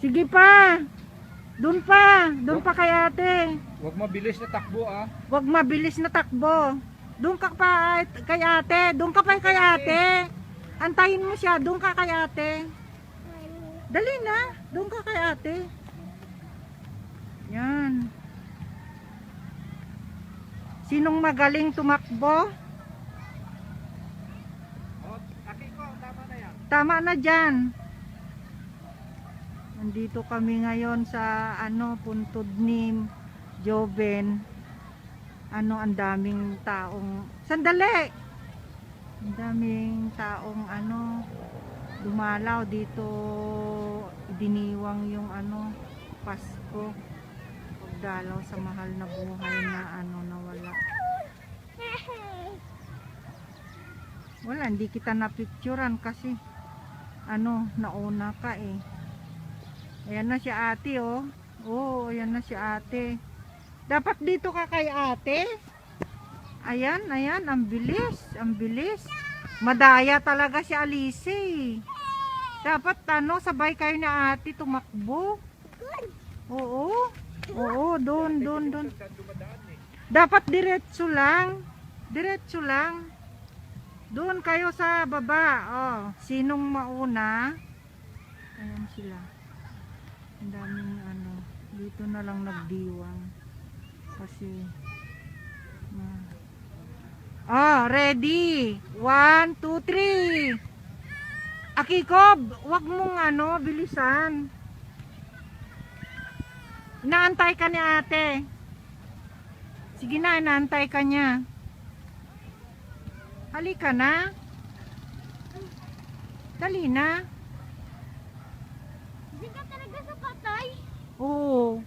Sige pa. Doon pa. Doon pa kay ate. Huwag mabilis na takbo ah. Huwag mabilis na takbo. Doon ka pa kay ate. Doon ka pa kay ate. Antayin mo siya. Doon ka kay ate. Dali na. Doon ka kay ate. Yan. Sinong magaling tumakbo? Oh, aki ko, tama na yan. Tama na dyan. Nandito kami ngayon sa puntod ni Joven. Ang daming taong sandali. Ang daming taong dumalaw dito. Diniwang yung Pasko. Pagdalaw sa mahal na buhay na nawala. Wala, hindi kita na-picturean kasi nauna ka eh. Ayan na si ate oh. Oh, ayan na si ate. Dapat dito ka kay ate. Ayan, ayan, ang bilis, ang bilis. Madaya talaga si Alice. Dapat sabay kayo na ate tumakbo. Oo. Oo, doon. Dapat diretso lang. Diretso lang. Doon kayo sa baba. Oh, sinong mauna? Ayan sila. Ang daming dito na lang nagdiwang kasi ready 1, 2, 3 Akikob, wag mong bilisan, inaantay ka ni ate. Sige na, inaantay ka niya. Halika na, dali na. Oo.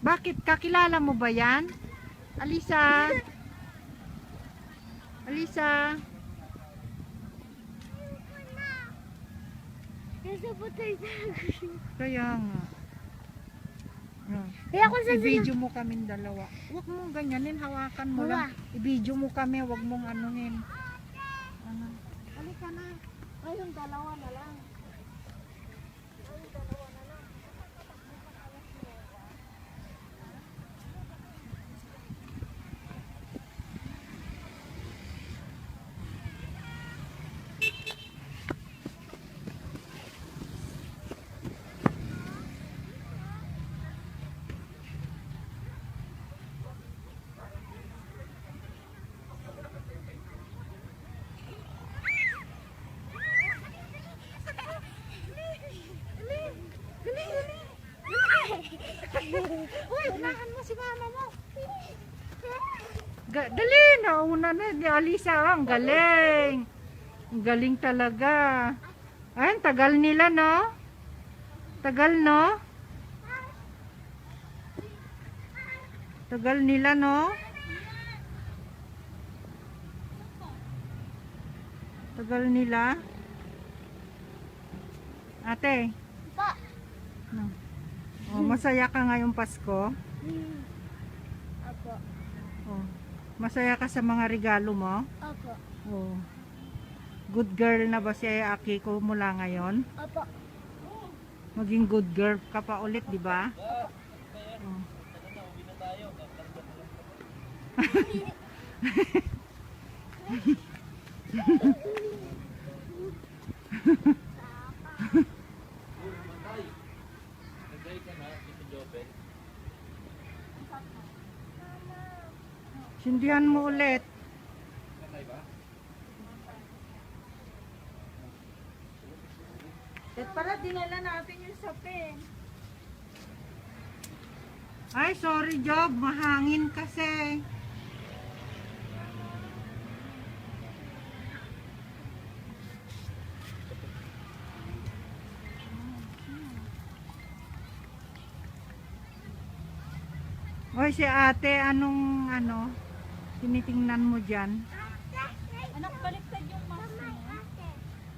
Bakit? Kakilala mo ba yan? Alisa? Alisa? Kaya nga. I-video mo kaming dalawa. Huwag mong ganyanin, hawakan mo lang. I-video mo kami, huwag mong anuhin. Halika na. Ayun, dalawa na lang. Uy, unahan mo si mama mo. Dali, nauna na ni Alisa. Ang galing. Ang galing talaga. Ay, tagal nila, no? Tagal, no? Tagal nila, no? Tagal nila. Ate. No. Oh, masaya ka ngayong Pasko? Opo. Oh, masaya ka sa mga regalo mo? Opo. Oh. Good girl na ba si Akiko mula ngayon? Opo. Maging good girl ka pa ulit, di ba? Oh. Sindihan mo ulit. At pala dinala natin yung sapin. Ay, sorry Job, mahangin kasi. Oy, si ate, anong tinitingnan mo dyan? Anak, baliktad yung mask mo.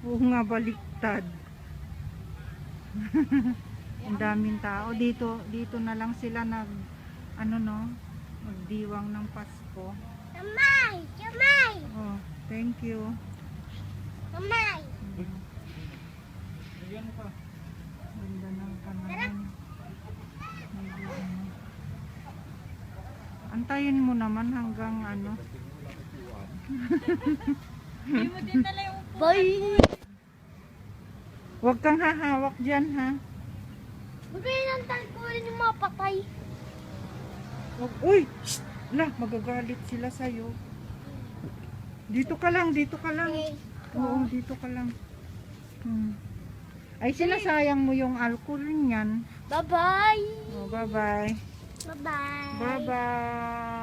Oo nga, baliktad. Ang daming tao. Dito na lang sila magdiwang ng Pasko. Kamay! Kamay! Oh, thank you. Kamay! Bigyan mo pa. Ganda Antayin mo naman hanggang ano. Hindi mo din nala yung upo. Bye! Huwag kang hahawak dyan, ha? Huwag kayo nang talikurin yung mga patay. Uy! Shh! La, magagalit sila sa'yo. Dito ka lang, dito ka lang. Oo, dito ka lang. Ay, sinasayang mo yung alcohol niyan. Bye-bye! Oh, bye-bye. Bye-bye! Bye-bye.